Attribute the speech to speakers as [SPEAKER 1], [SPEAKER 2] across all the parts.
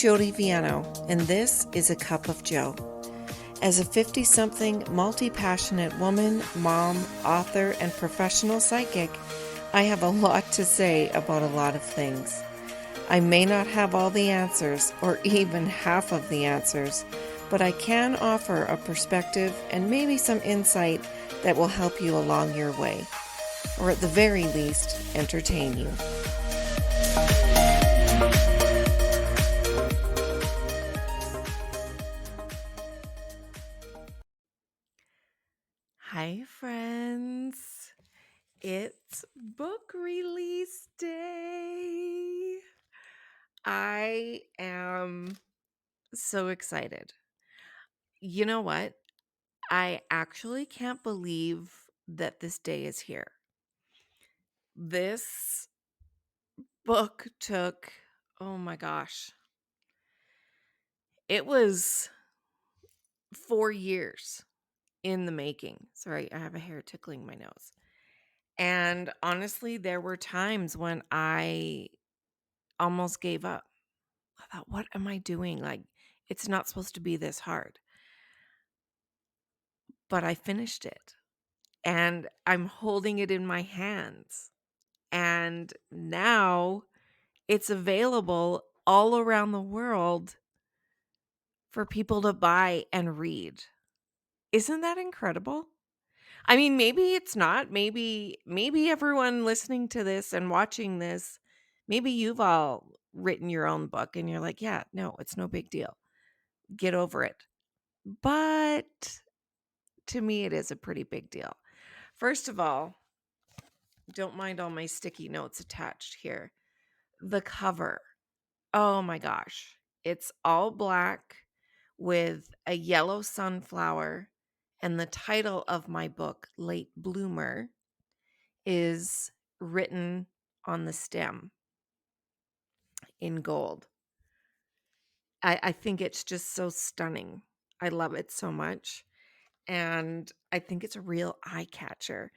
[SPEAKER 1] Jody Viano, and this is A Cup of Joe. As a 50-something, multi-passionate woman, mom, author, and professional psychic, I have a lot to say about a lot of things. I may not have all the answers, or even half of the answers, but I can offer a perspective and maybe some insight that will help you along your way, or at the very least, entertain you. Hi, friends. It's book release day. I am so excited. You know what? I actually can't believe that this day is here. This book took, oh my gosh, it was 4 years in the making. Sorry, I have a hair tickling my nose. And honestly, there were times when I almost gave up. I thought, what am I doing? Like, it's not supposed to be this hard. But I finished it and I'm holding it in my hands. And now it's available all around the world for people to buy and read. Isn't that incredible? I mean, maybe it's not. Maybe everyone listening to this and watching this, maybe you've all written your own book and you're like, yeah, no, it's no big deal. Get over it. But to me, it is a pretty big deal. First of all, don't mind all my sticky notes attached here. The cover. Oh my gosh. It's all black with a yellow sunflower. And the title of my book, Late Bloomer, is written on the stem in gold. I think it's just so stunning. I love it so much. And I think it's a real eye catcher.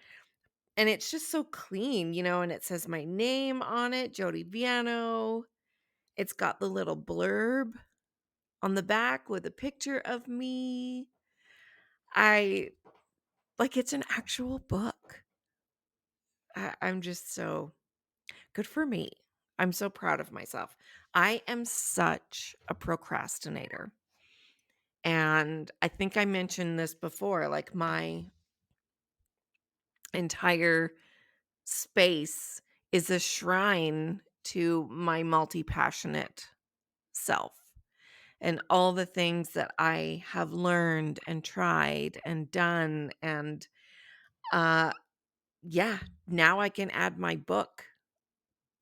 [SPEAKER 1] And it's just so clean, and it says my name on it, Jody Viano. It's got the little blurb on the back with a picture of me. It's an actual book. I'm just so good for me. I'm so proud of myself. I am such a procrastinator. And I think I mentioned this before, like my entire space is a shrine to my multi-passionate self and all the things that I have learned and tried and done. And now I can add my book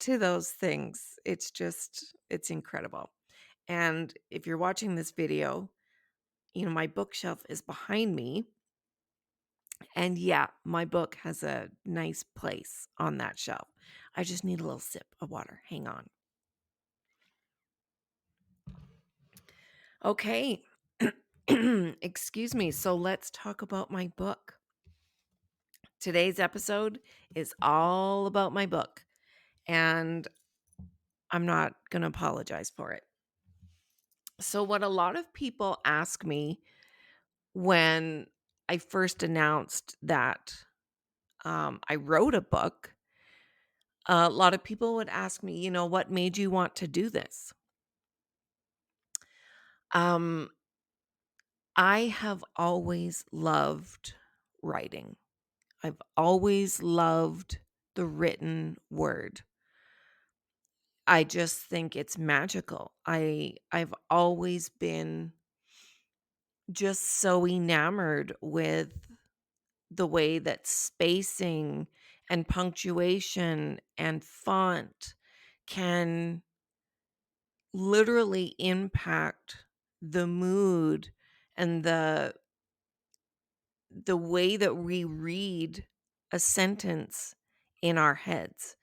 [SPEAKER 1] to those things. It's incredible. And if you're watching this video, my bookshelf is behind me. And yeah, my book has a nice place on that shelf. I just need a little sip of water. Hang on. Okay. Excuse me. So let's talk about my book. Today's episode is all about my book, and I'm not going to apologize for it. So what a lot of people ask me when I first announced that I wrote a book, a lot of people would ask me, what made you want to do this? I have always loved writing. I've always loved the written word. I just think it's magical. I've always been just so enamored with the way that spacing and punctuation and font can literally impact the mood and the way that we read a sentence in our heads.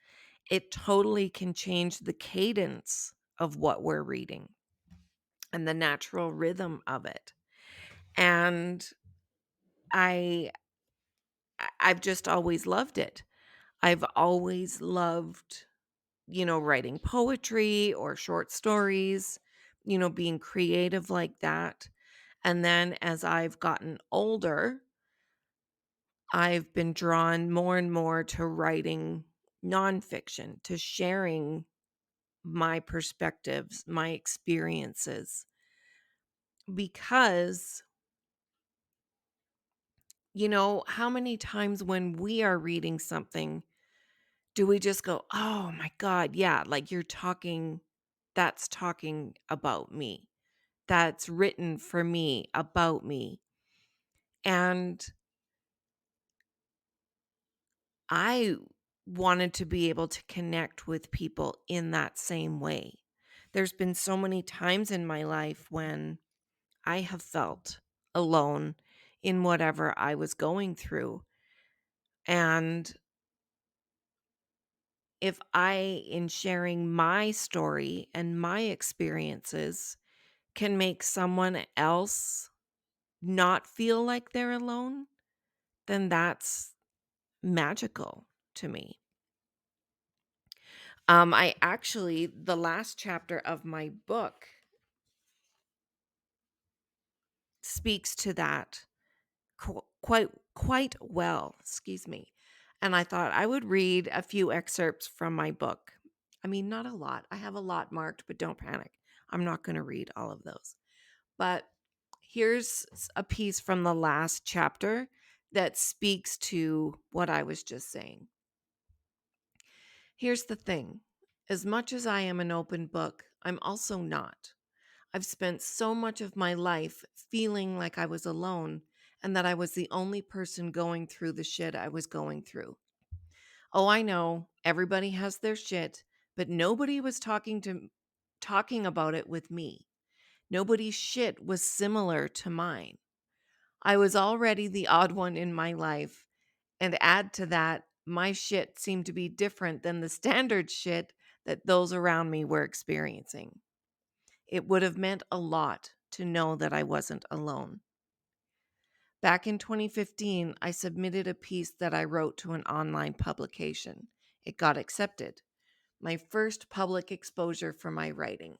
[SPEAKER 1] It totally can change the cadence of what we're reading and the natural rhythm of it. And I've just always loved it. I've always loved, writing poetry or short stories. being creative like that. And then as I've gotten older, I've been drawn more and more to writing nonfiction, to sharing my perspectives, my experiences, because, how many times when we are reading something do we just go, oh my God, yeah, like that's talking about me. That's written for me, about me. And I wanted to be able to connect with people in that same way. There's been so many times in my life when I have felt alone in whatever I was going through. And if I, in sharing my story and my experiences, can make someone else not feel like they're alone, then that's magical to me. I actually, the last chapter of my book speaks to that quite well, excuse me. And I thought I would read a few excerpts from my book. I mean, not a lot. I have a lot marked, but don't panic. I'm not going to read all of those. But here's a piece from the last chapter that speaks to what I was just saying. Here's the thing. As much as I am an open book, I'm also not. I've spent so much of my life feeling like I was alone and that I was the only person going through the shit I was going through. Oh, I know, everybody has their shit, but nobody was talking about it with me. Nobody's shit was similar to mine. I was already the odd one in my life, and add to that, my shit seemed to be different than the standard shit that those around me were experiencing. It would have meant a lot to know that I wasn't alone. Back in 2015, I submitted a piece that I wrote to an online publication. It got accepted. My first public exposure for my writing.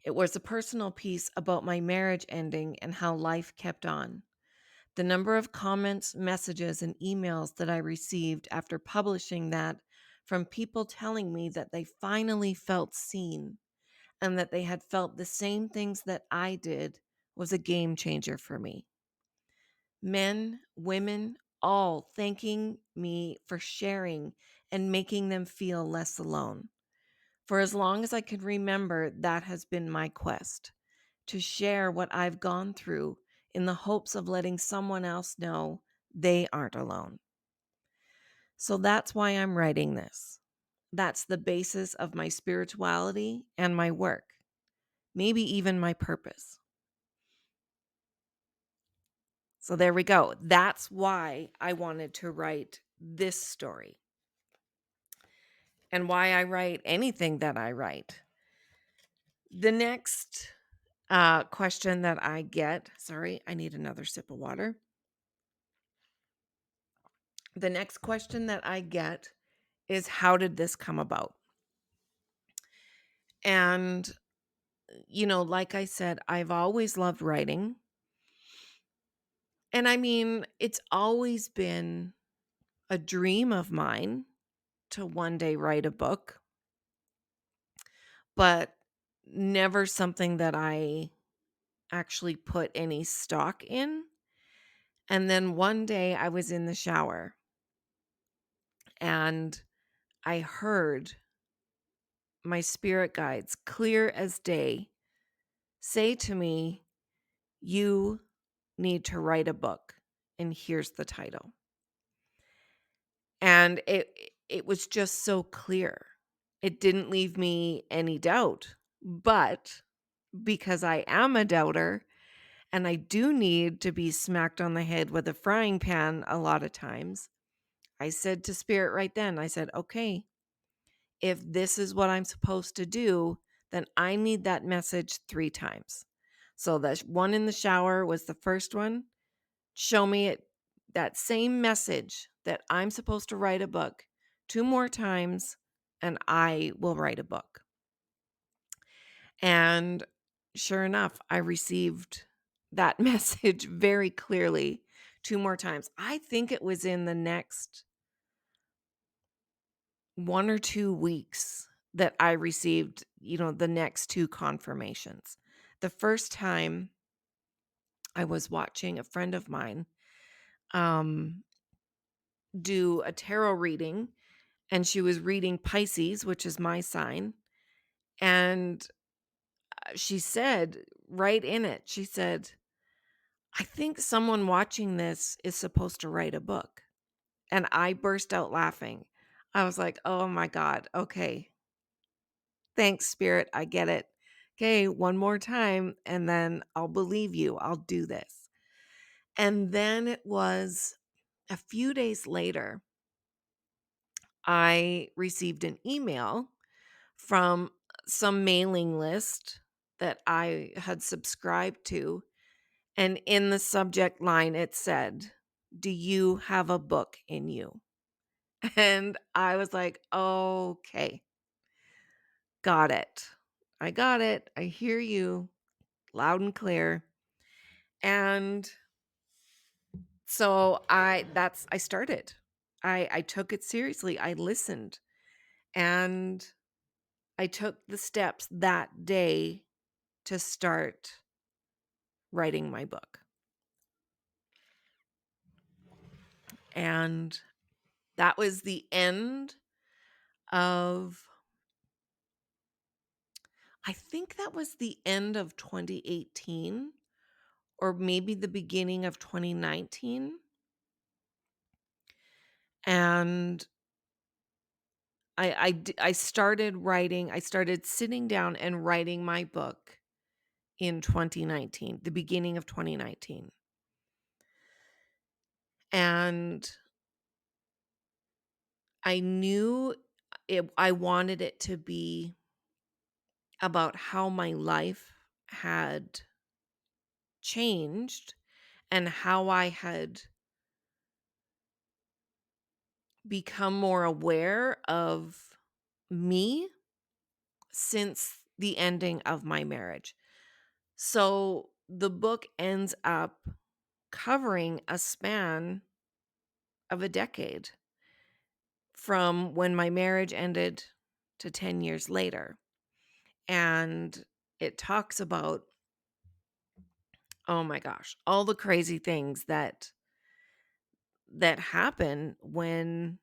[SPEAKER 1] It was a personal piece about my marriage ending and how life kept on. The number of comments, messages, and emails that I received after publishing that from people telling me that they finally felt seen and that they had felt the same things that I did was a game changer for me. Men, women, all thanking me for sharing and making them feel less alone. For as long as I can remember, that has been my quest to share what I've gone through in the hopes of letting someone else know they aren't alone. So that's why I'm writing this. That's the basis of my spirituality and my work, maybe even my purpose. So there we go. That's why I wanted to write this story and why I write anything that I write. The next question that I get, sorry, I need another sip of water. The next question that I get is, how did this come about? And, like I said, I've always loved writing. And I mean, it's always been a dream of mine to one day write a book, but never something that I actually put any stock in. And then one day I was in the shower and I heard my spirit guides, clear as day, say to me, "You need to write a book, and here's the title." And it was just so clear. It didn't leave me any doubt. But because I am a doubter and I do need to be smacked on the head with a frying pan a lot of times, I said to Spirit right then, I said, "Okay, if this is what I'm supposed to do, then I need that message 3 times." So the one in the shower was the first one. Show me it, that same message that I'm supposed to write a book 2 more times and I will write a book. And sure enough, I received that message very clearly 2 more times. I think it was in the next 1 or 2 weeks that I received, the next 2 confirmations. The first time I was watching a friend of mine, um, do a tarot reading, and she was reading Pisces, which is my sign, and, she said right in it, she said, "I think someone watching this is supposed to write a book." And I burst out laughing. I was like, "Oh my god, okay. Thanks, spirit, I get it. Okay, one more time, and then I'll believe you. I'll do this." And then it was a few days later, I received an email from some mailing list that I had subscribed to. And in the subject line, it said, "Do you have a book in you?" And I was like, "Okay, got it. I got it. I hear you loud and clear." And so I started. I took it seriously. I listened, and I took the steps that day to start writing my book. And that was the end of I think that was the end of 2018 or maybe the beginning of 2019. And I started writing, I started sitting down and writing my book in 2019, the beginning of 2019. And I knew I wanted it to be about how my life had changed and how I had become more aware of me since the ending of my marriage. So the book ends up covering a span of a decade from when my marriage ended to 10 years later. And it talks about, oh my gosh, all the crazy things that happen when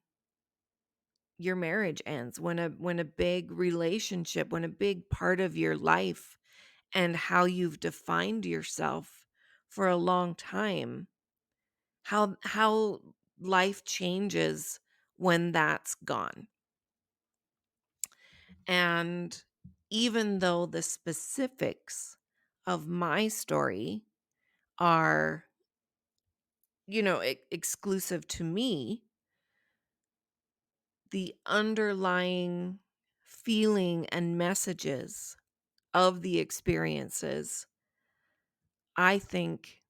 [SPEAKER 1] your marriage ends, when a big relationship, when a big part of your life and how you've defined yourself for a long time, how life changes when that's gone. And even though the specifics of my story are, exclusive to me, the underlying feeling and messages of the experiences, I think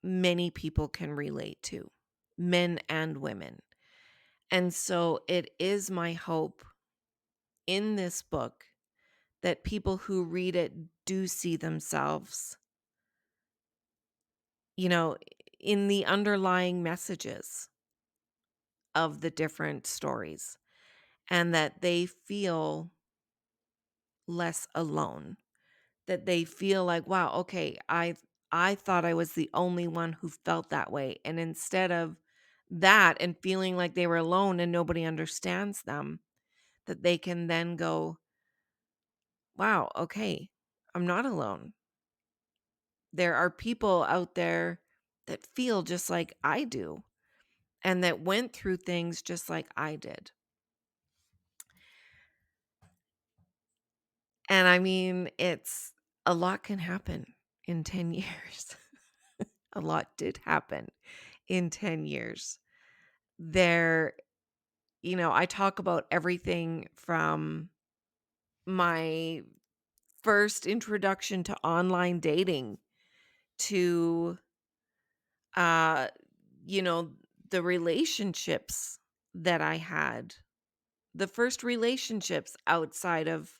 [SPEAKER 1] many people can relate to, men and women. And so it is my hope in this book that people who read it do see themselves, you know, in the underlying messages of the different stories, and that they feel less alone, that they feel like, wow, okay, I thought I was the only one who felt that way. And instead of that and feeling like they were alone and nobody understands them, that they can then go, wow, okay, I'm not alone. There are people out there that feel just like I do and that went through things just like I did. And I mean, it's a lot can happen in 10 years. A lot did happen in 10 years. There, I talk about everything from my first introduction to online dating to uh you know the relationships that I had, the first relationships outside of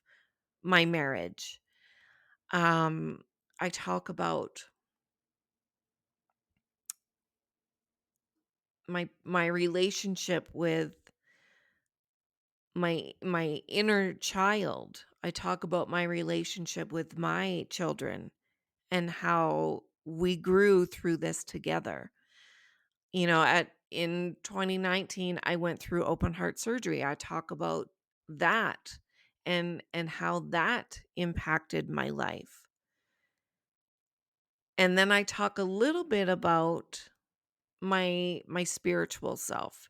[SPEAKER 1] my marriage. Um, I talk about my relationship with my inner child. I talk about my relationship with my children and how we grew through this together. At in 2019 I went through open heart surgery. I talk about that and how that impacted my life. And then I talk a little bit about my spiritual self.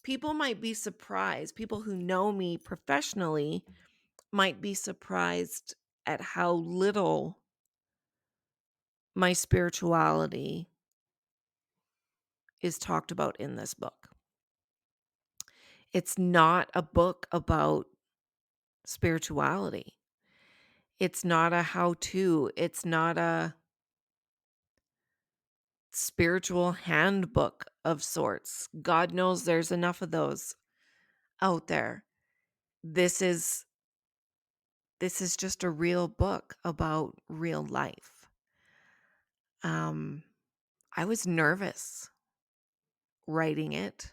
[SPEAKER 1] People might be surprised. People who know me professionally might be surprised at how little my spirituality is talked about in this book. It's not a book about spirituality. It's not a how to, it's not a spiritual handbook of sorts. God knows there's enough of those out there. This is this is just a real book about real life. Um I was nervous writing it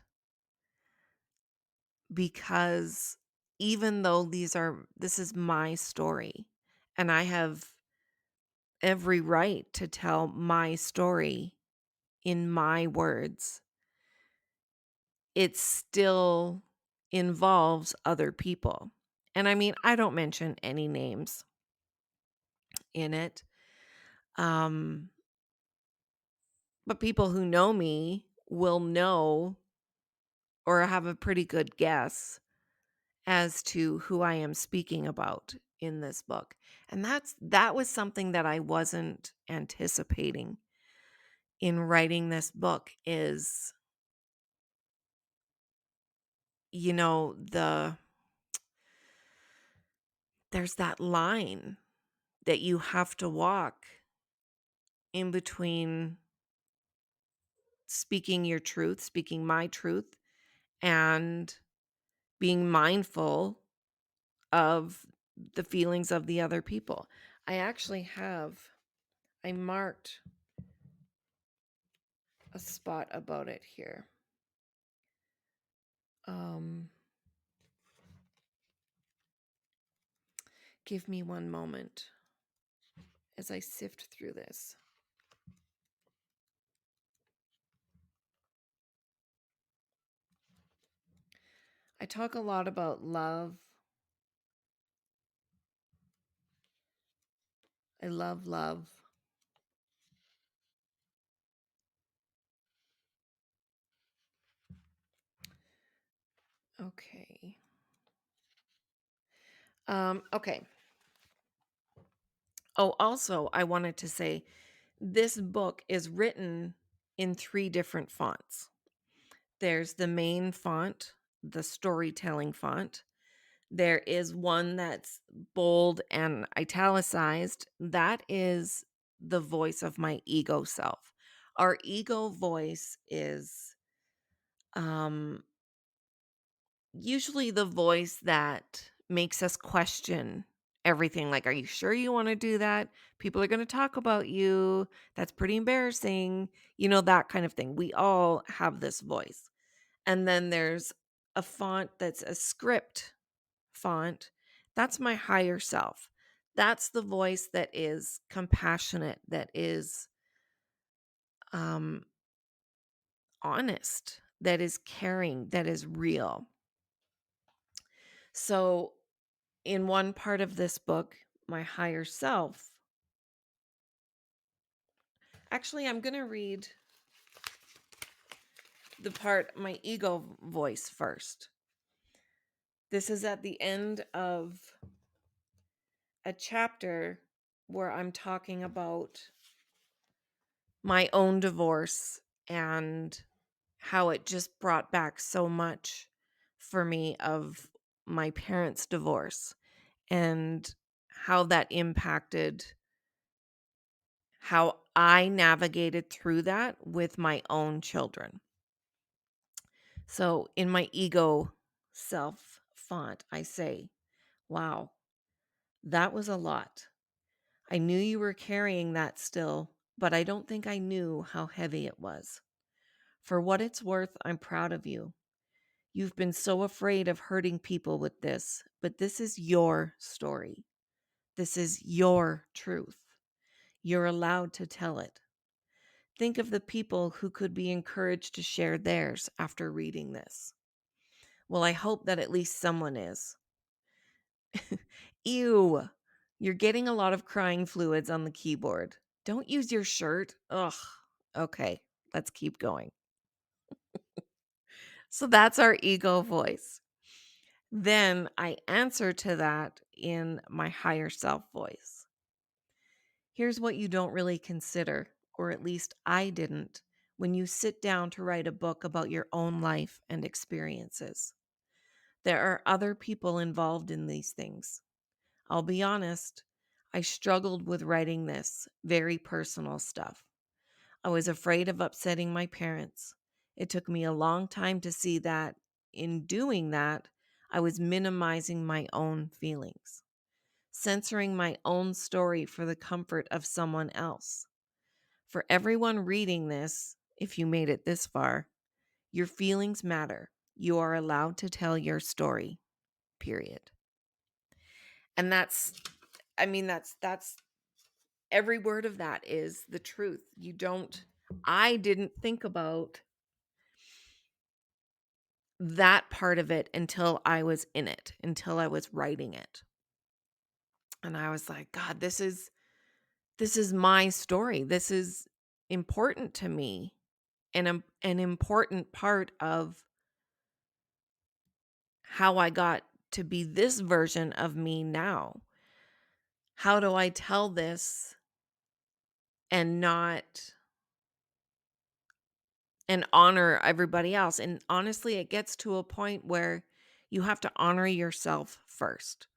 [SPEAKER 1] because even though this is my story and I have every right to tell my story in my words, it still involves other people. And I mean, I don't mention any names in it. Um, but people who know me will know or have a pretty good guess as to who I am speaking about in this book. And that was something that I wasn't anticipating in writing this book is, there's that line that you have to walk in between speaking your truth, speaking my truth, and being mindful of the feelings of the other people. I marked a spot about it here. Um, Give me one moment as I sift through this. I talk a lot about love. I love love. Okay. Okay. Oh, also, I wanted to say this book is written in 3 different fonts. There's the main font, the storytelling font. There is one that's bold and italicized. That is the voice of my ego self. Our ego voice is um usually the voice that makes us question everything. Like, are you sure you want to do that? People are going to talk about you. That's pretty embarrassing. That kind of thing. We all have this voice. And then there's a font that's a script font. That's my higher self. That's the voice that is compassionate, that is um, honest, that is caring, that is real. So, in one part of this book, my higher self, actually, I'm going to read the part, my ego voice first. This is at the end of a chapter where I'm talking about my own divorce and how it just brought back so much for me of my parents' divorce and how that impacted how I navigated through that with my own children. So in my ego self font, I say, wow, That was a lot. I knew you were carrying that still, but I don't think I knew how heavy it was. For what it's worth, I'm proud of you. You've been so afraid of hurting people with this, but this is your story. This is your truth. You're allowed to tell it. Think of the people who could be encouraged to share theirs after reading this. Well, I hope that at least someone is. Ew. You're getting a lot of crying fluids on the keyboard. Don't use your shirt. Ugh. Okay, let's keep going. So that's our ego voice. Then I answer to that in my higher self voice. Here's what you don't really consider, or at least I didn't, when you sit down to write a book about your own life and experiences. There are other people involved in these things. I'll be honest, I struggled with writing this very personal stuff. I was afraid of upsetting my parents. It took me a long time to see that in doing that, I was minimizing my own feelings, censoring my own story for the comfort of someone else. For everyone reading this, if you made it this far, your feelings matter. You are allowed to tell your story, period. And that's every word of that is the truth. I didn't think about that part of it until I was in it, until I was writing it. And I was like, God, this is my story. This is important to me and an important part of how I got to be this version of me now. How do I tell this and not and honor everybody else? And honestly, it gets to a point where you have to honor yourself first.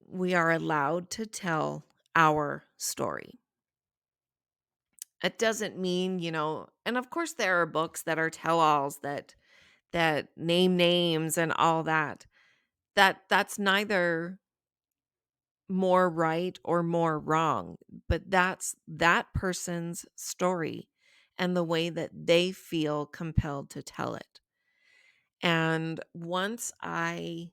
[SPEAKER 1] We are allowed to tell our story. It doesn't mean, and of course there are books that are tell-alls that name names and all that. That's neither more right or more wrong, but that's that person's story and the way that they feel compelled to tell it. And once I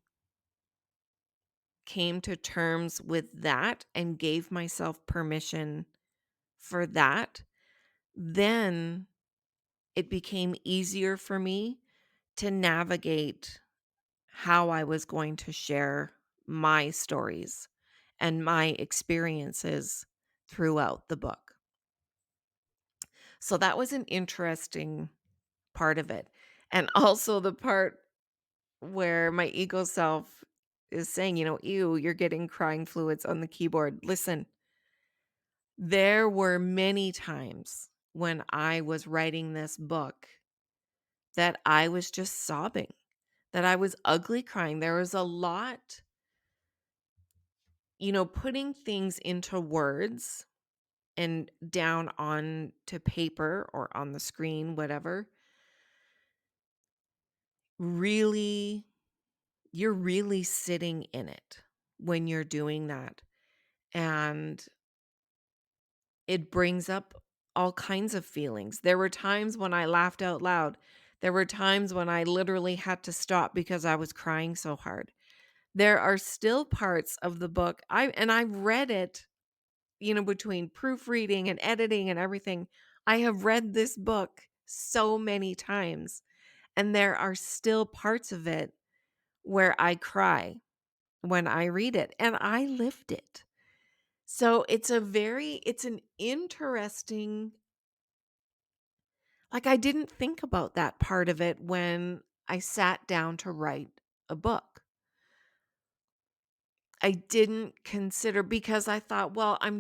[SPEAKER 1] came to terms with that and gave myself permission for that, then it became easier for me to navigate how I was going to share my stories and my experiences throughout the book. So that was an interesting part of it. And also the part where my ego self is saying, ew, you're getting crying fluids on the keyboard. Listen, there were many times when I was writing this book that I was just sobbing, that I was ugly crying. There was a lot, putting things into words and down on to paper or on the screen, whatever, really, you're really sitting in it when you're doing that. And it brings up all kinds of feelings. There were times when I laughed out loud. There were times when I literally had to stop because I was crying so hard. There are still parts of the book I've read it, between proofreading and editing and everything. I have read this book so many times, and there are still parts of it where I cry when I read it, and I lived it. So it's an interesting, like, I didn't think about that part of it when I sat down to write a book. I didn't consider, because I thought, well, I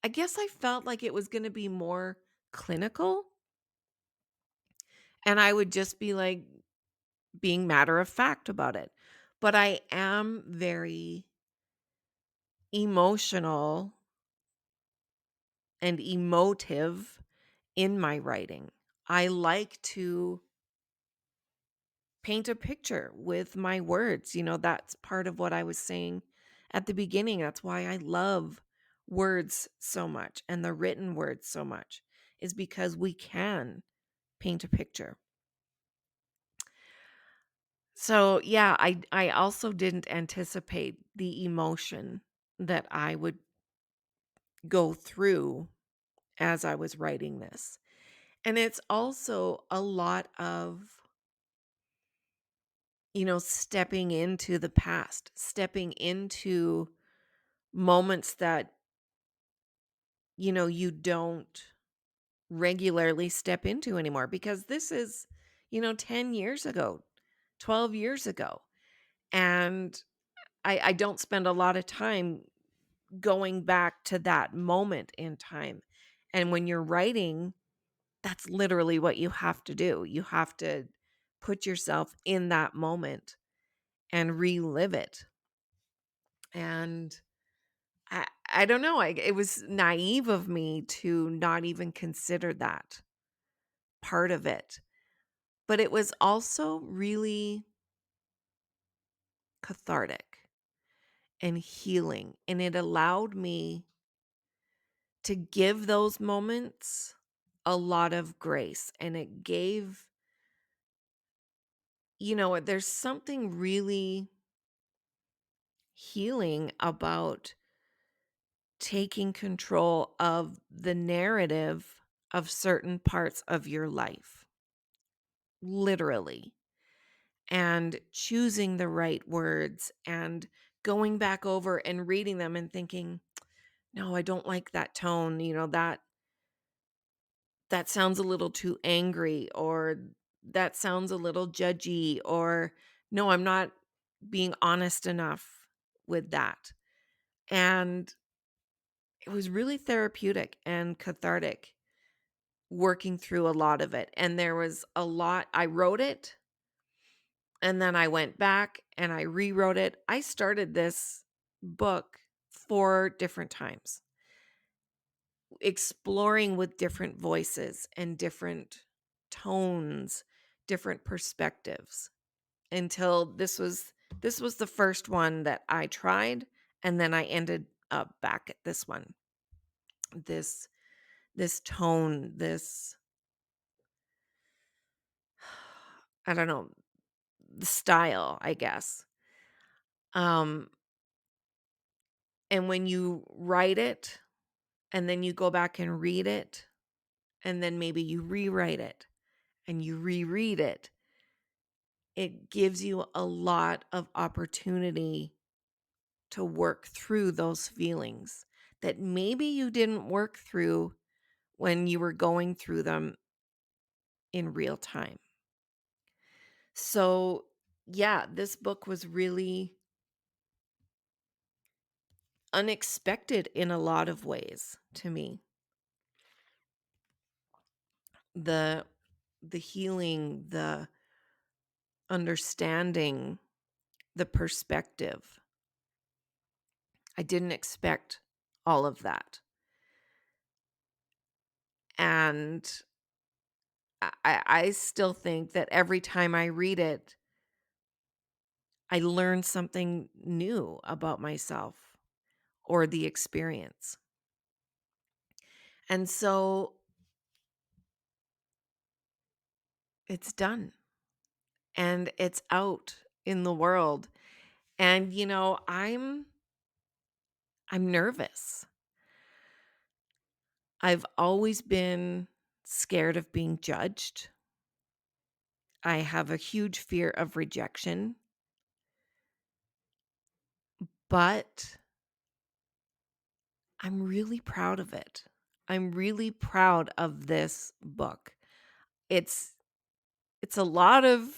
[SPEAKER 1] guess I felt like it was going to be more clinical and I would just be like being matter of fact about it. But I am very emotional and emotive in my writing. I like to paint a picture with my words. That's part of what I was saying at the beginning. That's why I love words so much and the written words so much, is because we can paint a picture. So, yeah, I also didn't anticipate the emotion that I would go through as I was writing this. And it's also a lot of, stepping into the past, stepping into moments that, you don't regularly step into anymore, because this is, 10 years ago, 12 years ago. And I don't spend a lot of time going back to that moment in time. And when you're writing, that's literally what you have to do. You have to put yourself in that moment and relive it. And I don't know. It was naive of me to not even consider that part of it. But it was also really cathartic and healing. And it allowed me to give those moments a lot of grace. And it gave, there's something really healing about taking control of the narrative of certain parts of your life, literally, and choosing the right words and going back over and reading them and thinking, no, I don't like that tone, that sounds a little too angry, or that sounds a little judgy, or no, I'm not being honest enough with that. And it was really therapeutic and cathartic working through a lot of it. And there was a lot, I wrote it and then I went back and I rewrote it. I started this book 4 different times, exploring with different voices and different tones, different perspectives, until this was the first one that I tried, and then I ended up back at this one. This tone, this, I don't know, the style, I guess. Um and when you write it and then you go back and read it, and then maybe you rewrite it and you reread it, it gives you a lot of opportunity to work through those feelings that maybe you didn't work through when you were going through them in real time. So, yeah, this book was really unexpected in a lot of ways to me. The the healing, the understanding, the perspective. I didn't expect all of that. And I still think that every time I read it, I learn something new about myself or the experience. And so it's done and it's out in the world. And I'm nervous. I've always been scared of being judged. I have a huge fear of rejection, but I'm really proud of it. I'm really proud of this book. It's it's a lot of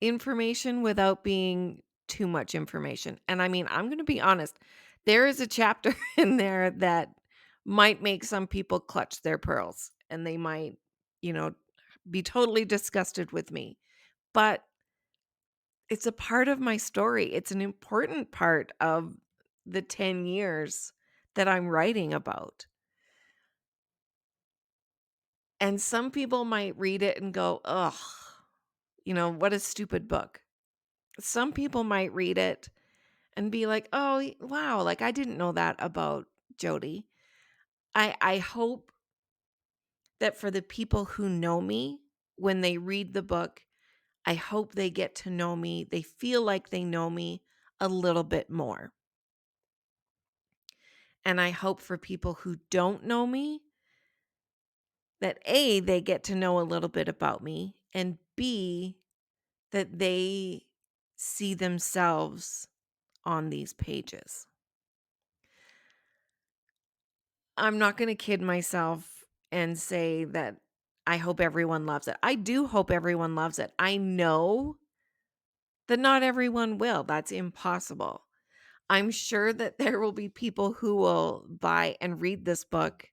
[SPEAKER 1] information without being too much information. And I mean, I'm going to be honest. There is a chapter in there that might make some people clutch their pearls, and they might, you know, be totally disgusted with me. But it's a part of my story. It's an important part of the 10 years that I'm writing about. And some people might read it and go, ugh, what a stupid book. Some people might read it and be like, oh, wow, like I didn't know that about Jody. I hope that for the people who know me, when they read the book, I hope they get to know me. They feel like they know me a little bit more. And I hope for people who don't know me that A, they get to know a little bit about me, and B, that they see themselves on these pages. I'm not going to kid myself and say that I hope everyone loves it. I do hope everyone loves it. I know that not everyone will. That's impossible. I'm sure that there will be people who will buy and read this book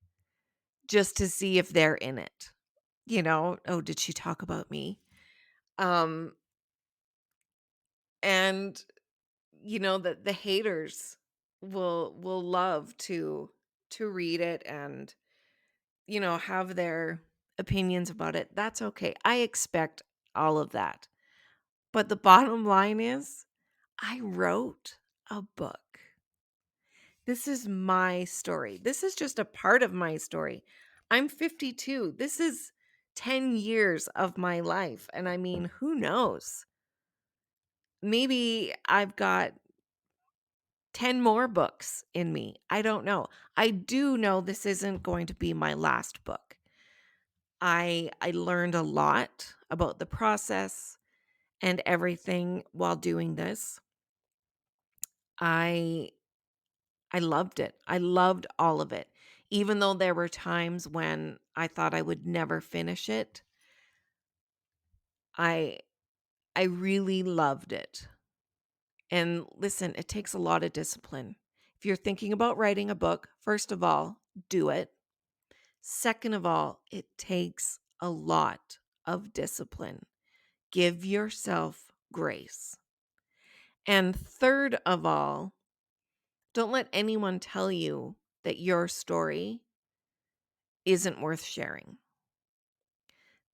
[SPEAKER 1] just to see if they're in it. Oh, did she talk about me? And that the haters will love to read it and have their opinions about it. That's okay. I expect all of that. But the bottom line is I wrote a book. This is my story. This is just a part of my story. I'm 52. This is 10 years of my life. And I mean, who knows? Maybe I've got 10 more books in me. I don't know. I do know this isn't going to be my last book. I learned a lot about the process and everything while doing this. I loved it. I loved all of it. Even though there were times when I thought I would never finish it, I really loved it. And listen, it takes a lot of discipline. If you're thinking about writing a book, first of all, do it. Second of all, it takes a lot of discipline. Give yourself grace. And third of all, don't let anyone tell you that your story isn't worth sharing.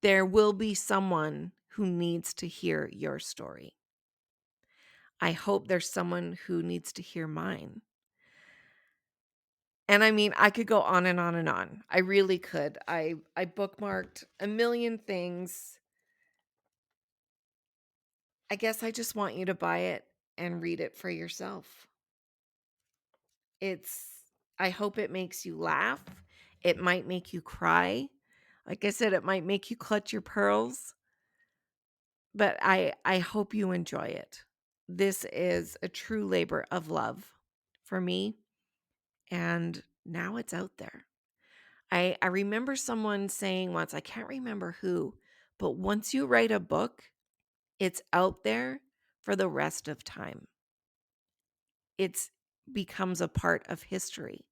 [SPEAKER 1] There will be someone who needs to hear your story. I hope there's someone who needs to hear mine. And I mean, I could go on and on and on. I really could. I bookmarked a million things. I guess I just want you to buy it and read it for yourself. I hope it makes you laugh. It might make you cry. Like I said, it might make you clutch your pearls. But I hope you enjoy it. This is a true labor of love for me. And now it's out there. I remember someone saying once, I can't remember who, but once you write a book, it's out there for the rest of time. It becomes a part of history.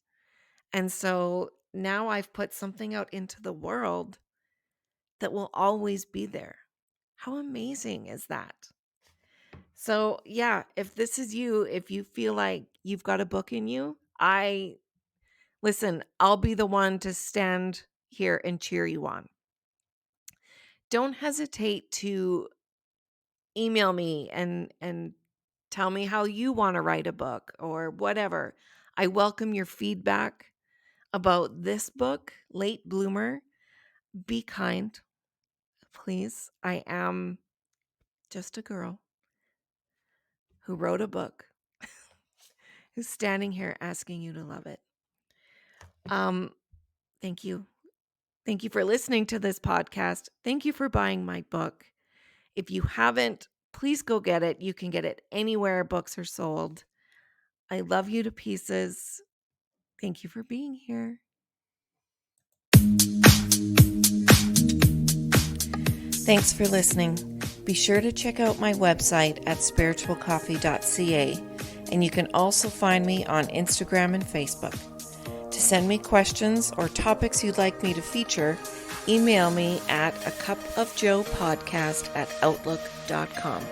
[SPEAKER 1] And so now I've put something out into the world that will always be there. How amazing is that? So yeah, if this is you, if you feel like you've got a book in you, listen, I'll be the one to stand here and cheer you on. Don't hesitate to email me and tell me how you want to write a book or whatever. I welcome your feedback about this book, Late Bloomer. Be kind, please. I am just a girl who wrote a book, who's standing here asking you to love it. Thank you. Thank you for listening to this podcast. Thank you for buying my book. If you haven't, please go get it. You can get it anywhere books are sold. I love you to pieces. Thank you for being here. Thanks for listening. Be sure to check out my website at spiritualcoffee.ca, and you can also find me on Instagram and Facebook. To send me questions or topics you'd like me to feature, email me at acupofjoepodcast@outlook.com.